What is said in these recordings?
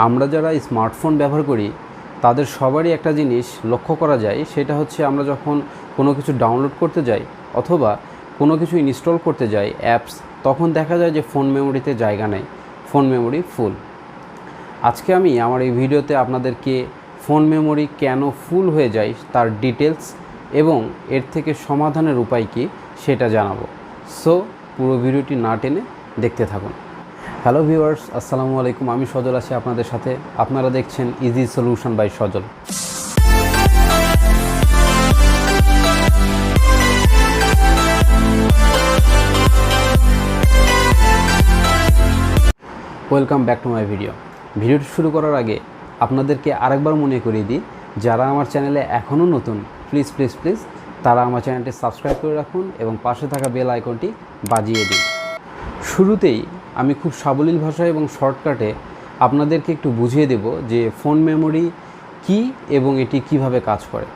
আমরা যারা স্মার্টফোন ব্যবহার করি তাদের সবারই একটা জিনিস লক্ষ্য করা যায়, সেটা হচ্ছে আমরা যখন কোনো কিছু ডাউনলোড করতে যাই অথবা কোনো কিছু ইনস্টল করতে যাই অ্যাপস, তখন দেখা যায় যে ফোন মেমোরিতে জায়গা নেই, ফোন মেমোরি ফুল। আজকে আমি আমার এই ভিডিওতে আপনাদেরকে ফোন মেমোরি কেন ফুল হয়ে যায় তার ডিটেলস এবং এর থেকে সমাধানের উপায় কী সেটা জানাবো। সো পুরো ভিডিওটি না টেনে দেখতে থাকুন। হ্যালো ভিউয়ার্স, আসসালামু আলাইকুম। আমি সজল আছি আপনাদের সাথে। আপনারা দেখছেন easy solution by Sajal. Welcome back to my video. ভিডিওটি শুরু করার আগে আপনাদেরকে আরেকবার মনে করিয়ে দিই, যারা আমার চ্যানেলে এখনও নতুন প্লিজ তারা আমার চ্যানেলটি সাবস্ক্রাইব করে রাখুন এবং পাশে থাকা বেল আইকনটি বাজিয়ে দিন। শুরুতেই আমি খুব সাবলীল ভাষায় এবং শর্টকাটে আপনাদেরকে একটু বুঝিয়ে দেব যে ফোন মেমোরি কী এবং এটি কিভাবে কাজ করে।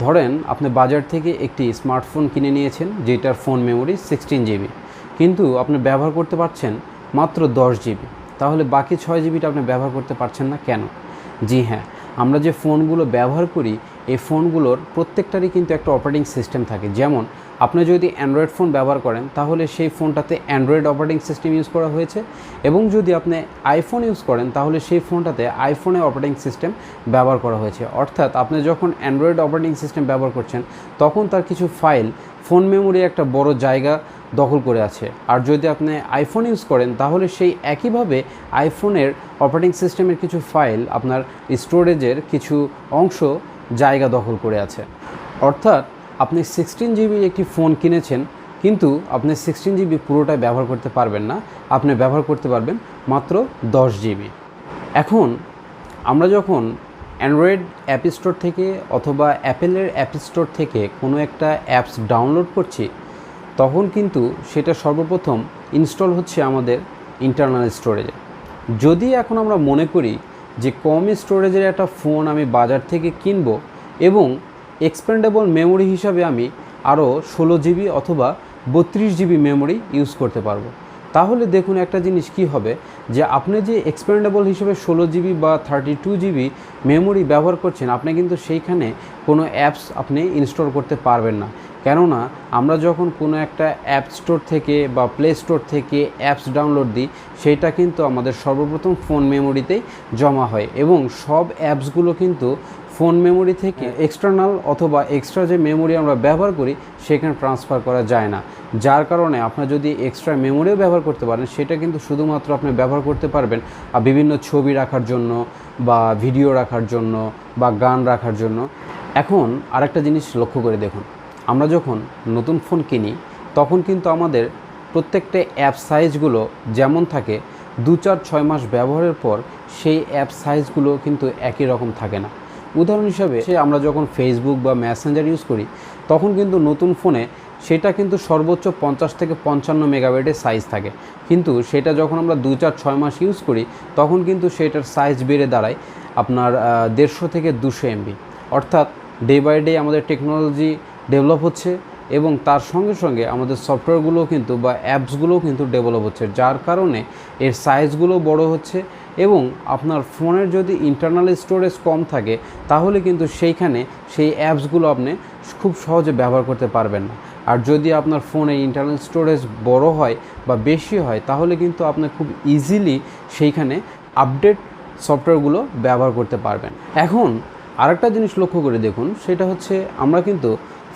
ধরেন আপনি বাজার থেকে একটি স্মার্টফোন কিনে নিয়েছেন যেটার ফোন মেমোরি 16 জিবি, কিন্তু আপনি ব্যবহার করতে পারছেন মাত্র 10 জিবি। তাহলে বাকি 6 জিবিটা আপনি ব্যবহার করতে পারছেন না কেন? জি হ্যাঁ, আমরা যে ফোনগুলো ব্যবহার করি এই ফোনগুলোর প্রত্যেকটারই কিন্তু একটা অপারেটিং সিস্টেম থাকে। যেমন আপনি যদি অ্যান্ড্রয়েড ফোন ব্যবহার করেন তাহলে সেই ফোনটাতে অ্যান্ড্রয়েড অপারেটিং সিস্টেম ইউজ করা হয়েছে, এবং যদি আপনি আইফোন ইউজ করেন তাহলে সেই ফোনটাতে আইফোনের অপারেটিং সিস্টেম ব্যবহার করা হয়েছে। অর্থাৎ আপনি যখন অ্যান্ড্রয়েড অপারেটিং সিস্টেম ব্যবহার করছেন তখন তার কিছু ফাইল ফোন মেমোরি একটা বড় জায়গা দখল করে আছে। আর যদি আপনি আইফোন ইউজ করেন তাহলে সেই একইভাবে আইফোনের অপারেটিং সিস্টেমের কিছু ফাইল আপনার স্টোরেজের কিছু অংশ জায়গা দখল করে আছে। অর্থাৎ আপনি 16 জিবি একটি ফোন কিনেছেন, কিন্তু আপনি 16 জিবি পুরোটাই ব্যবহার করতে পারবেন না, আপনি ব্যবহার করতে পারবেন মাত্র 10 জিবি। এখন আমরা যখন অ্যান্ড্রয়েড অ্যাপ স্টোর থেকে অথবা অ্যাপেলের অ্যাপ স্টোর থেকে কোনো একটা অ্যাপস ডাউনলোড করছি, তখন কিন্তু সেটা সর্বপ্রথম ইনস্টল হচ্ছে আমাদের ইন্টারনাল স্টোরেজে। যদি এখন আমরা মনে করি যে কম স্টোরেজের একটা ফোন আমি বাজার থেকে কিনব এবং এক্সপেন্ডেবল মেমোরি হিসাবে আমি আরও 16 জিবি অথবা 32 জিবি মেমোরি ইউজ করতে পারবো, তাহলে দেখুন একটা জিনিস কি হবে, যে আপনি যে এক্সপেন্ডেবল হিসেবে 16 জিবি বা 32 জিবি মেমোরি ব্যবহার করছেন, আপনি কিন্তু সেইখানে কোনো অ্যাপস আপনি ইনস্টল করতে পারবেন না। কেননা আমরা যখন কোনো একটা অ্যাপ স্টোর থেকে বা প্লে স্টোর থেকে অ্যাপস ডাউনলোড দিই, সেইটা কিন্তু আমাদের সর্বপ্রথম ফোন মেমোরিতেই জমা হয়, এবং সব অ্যাপসগুলো কিন্তু ফোন মেমোরি থেকে এক্সটার্নাল অথবা এক্সট্রা যে মেমোরি আমরা ব্যবহার করি সেখানে ট্রান্সফার করা যায় না। যার কারণে আপনার যদি এক্সট্রা মেমোরিও ব্যবহার করতে পারেন, সেটা কিন্তু শুধুমাত্র আপনি ব্যবহার করতে পারবেন বিভিন্ন ছবি রাখার জন্য বা ভিডিও রাখার জন্য বা গান রাখার জন্য। এখন আরেকটা জিনিস লক্ষ্য করে দেখুন, আমরা যখন নতুন ফোন কিনি তখন কিন্তু আমাদের প্রত্যেকটা অ্যাপ সাইজগুলো যেমন থাকে, 2-4-6 মাস ব্যবহারের পর সেই অ্যাপ সাইজগুলো কিন্তু একই রকম থাকে না। উদাহরণ হিসাবে আমরা যখন ফেসবুক বা মেসেঞ্জার ইউজ করি তখন কিন্তু নতুন ফোনে সেটা কিন্তু সর্বোচ্চ 50 থেকে 55 মেগাবাইটের সাইজ থাকে, কিন্তু সেটা যখন আমরা 2-4-6 মাস ইউজ করি তখন কিন্তু সেটার সাইজ বেড়ে দাঁড়ায় আপনার 150 থেকে 200 MB। অর্থাৎ ডে বাই ডে আমাদের টেকনোলজি ডেভেলপ হচ্ছে এবং তার সঙ্গে সঙ্গে আমাদের সফটওয়্যারগুলোও কিন্তু বা অ্যাপসগুলোও কিন্তু ডেভেলপ হচ্ছে, যার কারণে এর সাইজগুলো বড় হচ্ছে। এবং আপনার ফোনের যদি ইন্টারনাল স্টোরেজ কম থাকে তাহলে কিন্তু সেইখানে সেই অ্যাপসগুলো আপনি খুব সহজে ব্যবহার করতে পারবেন না। আর যদি আপনার ফোনে ইন্টারনাল স্টোরেজ বড় হয় বা বেশি হয় তাহলে কিন্তু আপনি খুব ইজিলি সেইখানে আপডেট সফটওয়্যারগুলো ব্যবহার করতে পারবেন। এখন আরেকটা জিনিস লক্ষ্য করে দেখুন, সেটা হচ্ছে আমরা কিন্তু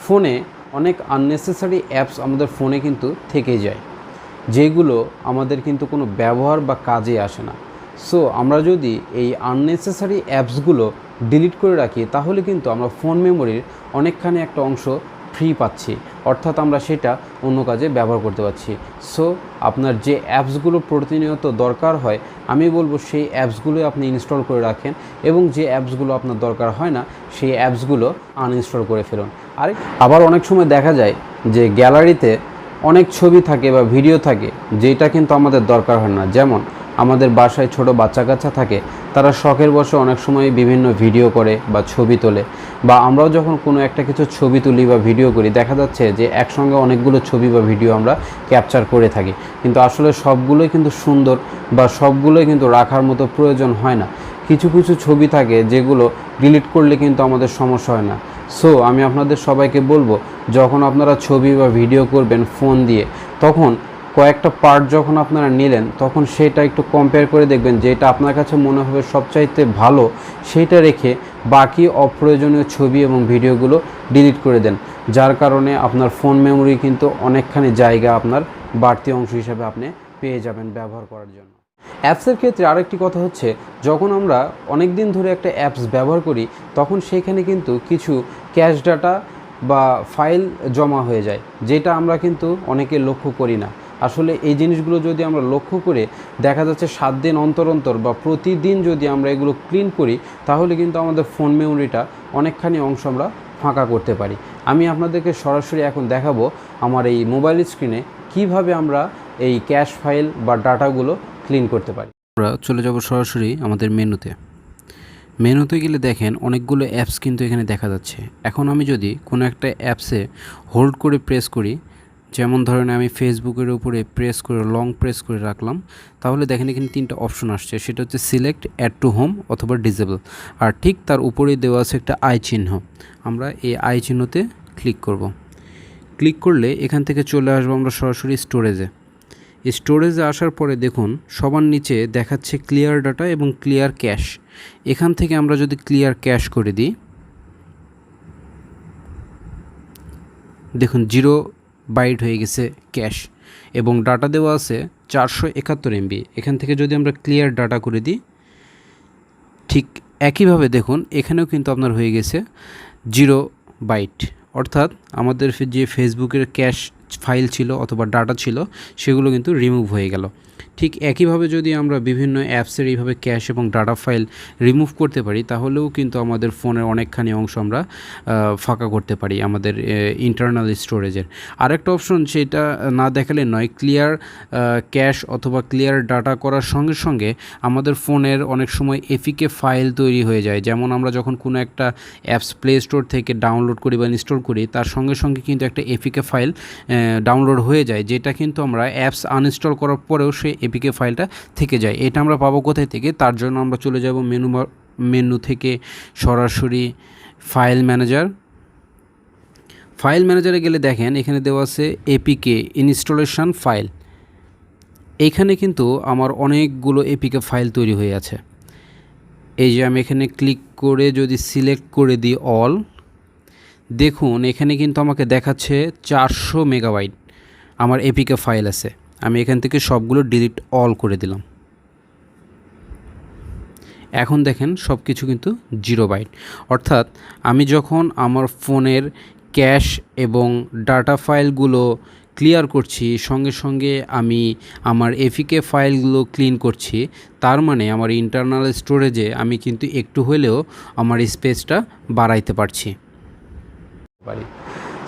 ফোনে অনেক আননেসেসারি অ্যাপস আমাদের ফোনে কিন্তু থেকে যায়, যেগুলো আমাদের কিন্তু কোনো ব্যবহার বা কাজে আসে না। সো আমরা যদি এই আননেসেসারি অ্যাপসগুলো ডিলিট করে রাখি তাহলে কিন্তু আমরা ফোন মেমোরির অনেকখানি একটা অংশ ফ্রি পাচ্ছি, অর্থাৎ আমরা সেটা অন্য কাজে ব্যবহার করতে পারছি। সো আপনার যে অ্যাপসগুলো প্রতিনিয়ত দরকার হয় আমি বলবো সেই অ্যাপসগুলোই আপনি ইনস্টল করে রাখেন, এবং যে অ্যাপসগুলো আপনার দরকার হয় না সেই অ্যাপসগুলো আনইনস্টল করে ফেলুন। আবার অনেক সময় দেখা যায় যে গ্যালারিতে অনেক ছবি থাকে বা ভিডিও থাকে যেটা কিন্তু আমাদের দরকার হয় না। যেমন আমাদের বাসায় ছোট বাচ্চা কাচ্চা থাকে, তারা শখের বশে অনেক সময় বিভিন্ন ভিডিও করে বা ছবি তোলে, বা আমরাও যখন কোনো একটা কিছু ছবি তুলি বা ভিডিও করি দেখা যাচ্ছে যে একসঙ্গে অনেকগুলো ছবি বা ভিডিও আমরা ক্যাপচার করে থাকি, কিন্তু আসলে সবগুলোই কিন্তু সুন্দর বা সবগুলোই কিন্তু রাখার মতো প্রয়োজন হয় না। কিছু কিছু ছবি থাকে যেগুলো ডিলিট করলে কিন্তু আমাদের সমস্যা হয় না। সো আমি আপনাদের সবাইকে বলবো, যখন আপনারা ছবি বা ভিডিও করবেন ফোন দিয়ে, তখন কয়েকটা পার্ট যখন আপনারা নিলেন তখন সেটা একটু কম্পেয়ার করে দেখবেন যেটা আপনার কাছে মনে হবে সবচাইতে ভালো, সেইটা রেখে বাকি অপ্রয়োজনীয় ছবি এবং ভিডিওগুলো ডিলিট করে দেন। যার কারণে আপনার ফোন মেমোরি কিন্তু অনেকখানি জায়গা আপনার বাড়তি অংশ হিসাবে আপনি পেয়ে যাবেন ব্যবহার করার জন্য। অ্যাপসের ক্ষেত্রে আরেকটি কথা হচ্ছে, যখন আমরা অনেক দিন ধরে একটা অ্যাপস ব্যবহার করি তখন সেখানে কিন্তু কিছু ক্যাশ ডাটা বা ফাইল জমা হয়ে যায়, যেটা আমরা কিন্তু অনেকে লক্ষ্য করি না। আসলে এই জিনিসগুলো যদি আমরা লক্ষ্য করে দেখা যাচ্ছে 7 দিন অন্তর অন্তর বা প্রতিদিন যদি আমরা এগুলো ক্লিন করি, তাহলে কিন্তু আমাদের ফোন মেমোরিটা অনেকখানি অংশ আমরা ফাঁকা করতে পারি। আমি আপনাদেরকে সরাসরি এখন দেখাবো আমার এই মোবাইল স্ক্রিনে কিভাবে আমরা এই ক্যাশ ফাইল বা ডাটাগুলো ক্লিন করতে পারি। আমরা চলে যাব সরাসরি আমাদের মেনুতে গেলে দেখেন অনেকগুলো অ্যাপস কিন্তু এখানে দেখা যাচ্ছে। এখন আমি যদি কোনো একটা অ্যাপসে হোল্ড করে প্রেস করি, যেমন ধরেন আমি ফেসবুকের উপরে লং প্রেস করে রাখলাম, তাহলে দেখেন এখানে 3টা অপশন আসছে। সেটা হচ্ছে সিলেক্ট, অ্যাড টু হোম অথবা ডিসেবল। আর ঠিক তার উপরেই দেওয়া আছে একটা আই চিহ্ন। আমরা এই আই চিহ্নতে ক্লিক করব। ক্লিক করলে এখান থেকে চলে আসবো আমরা সরাসরি স্টোরেজে আসার পরে দেখুন সবার নিচে দেখাচ্ছে ক্লিয়ার ডাটা এবং ক্লিয়ার ক্যাশ। এখান থেকে আমরা যদি ক্লিয়ার ক্যাশ করে দিই, দেখুন 0 বাইট হয়ে গেছে ক্যাশ এবং ডাটা দেওয়া আছে 471 MB। এখান থেকে যদি আমরা ক্লিয়ার ডাটা করে দিই, ঠিক একইভাবে দেখুন এখানেও কিন্তু আপনার হয়ে গেছে 0 বাইট, অর্থাৎ আমাদের যে ফেসবুকের ক্যাশ ফাইল ছিল অথবা ডাটা ছিল সেগুলো কিন্তু রিমুভ হয়ে গেল। ঠিক একইভাবে যদি আমরা বিভিন্ন অ্যাপসের এইভাবে ক্যাশ এবং ডাটা ফাইল রিমুভ করতে পারি, তাহলেও কিন্তু আমাদের ফোনের অনেকখানি অংশ আমরা ফাঁকা করতে পারি আমাদের ইন্টারনাল স্টোরেজের। আরেকটা অপশন, সেটা না দেখালে নয়, ক্লিয়ার ক্যাশ অথবা ক্লিয়ার ডাটা করার সঙ্গে সঙ্গে আমাদের ফোনের অনেক সময় এপিকে ফাইল তৈরি হয়ে যায়। যেমন আমরা যখন কোনো একটা অ্যাপস প্লে স্টোর থেকে ডাউনলোড করি বা ইনস্টল করি, তার সঙ্গে সঙ্গে কিন্তু একটা এপিকে ফাইল ডাউনলোড হয়ে যায়, যেটা কিন্তু আমরা অ্যাপস আনইনস্টল করার পরেও সেই এপিকে ফাইলটা থেকে যায়। এটা আমরা পাবো কোথায় থেকে? তার জন্য আমরা চলে যাব মেনু থেকে সরাসরি ফাইল ম্যানেজারে গেলে দেখেন এখানে দেওয়া আছে এপিকে ইনস্টলেশন ফাইল। এইখানে কিন্তু আমার অনেকগুলো এপিকে ফাইল তৈরি হয়ে আছে। এই যে আমি এখানে ক্লিক করে যদি সিলেক্ট করে দিই অল, দেখুন এখানে কিন্তু আমাকে দেখাচ্ছে 400 মেগাবাইট আমার এপিকে ফাইল আছে। আমি এখান থেকে সবগুলো ডিলিট অল করে দিলাম। এখন দেখেন সব কিছু কিন্তু 0 বাইট, অর্থাৎ আমি যখন আমার ফোনের ক্যাশ এবং ডাটা ফাইলগুলো ক্লিয়ার করছি, সঙ্গে সঙ্গে আমি আমার এপিকে ফাইলগুলো ক্লিন করছি, তার মানে আমার ইন্টারনাল স্টোরেজে আমি কিন্তু একটু হলেও আমার স্পেসটা বাড়াইতে পারছি।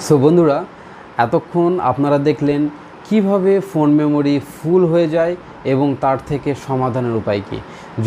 সো বন্ধুরা, এতক্ষণ আপনারা দেখলেন কিভাবে ফোন মেমোরি ফুল হয়ে যায় এবং তার থেকে সমাধানের উপায় কী।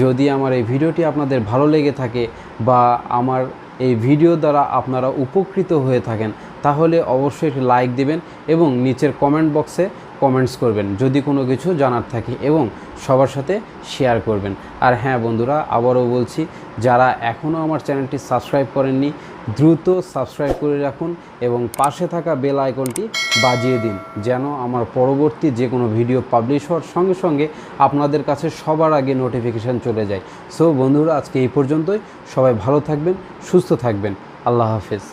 যদি আমার এই ভিডিওটি আপনাদের ভালো লেগে থাকে বা আমার এই ভিডিও দ্বারা আপনারা উপকৃত হয়ে থাকেন, তাহলে অবশ্যই একটি লাইক দিবেন এবং নিচের কমেন্ট বক্সে কমেন্টস করবেন যদি কোনো কিছু জানার থাকে, এবং সবার সাথে শেয়ার করবেন। আর হ্যাঁ বন্ধুরা, আবারও বলছি, যারা এখনও আমার চ্যানেলটি সাবস্ক্রাইব করেননি, দ্রুত সাবস্ক্রাইব করে রাখুন এবং পাশে থাকা বেল আইকনটি বাজিয়ে দিন, যেন আমার পরবর্তী যে কোনো ভিডিও পাবলিশ হওয়ার সঙ্গে সঙ্গে আপনাদের কাছে সবার আগে নোটিফিকেশান চলে যায়। সো বন্ধুরা, আজকে এই পর্যন্তই। সবাই ভালো থাকবেন, সুস্থ থাকবেন। আল্লাহ হাফেজ।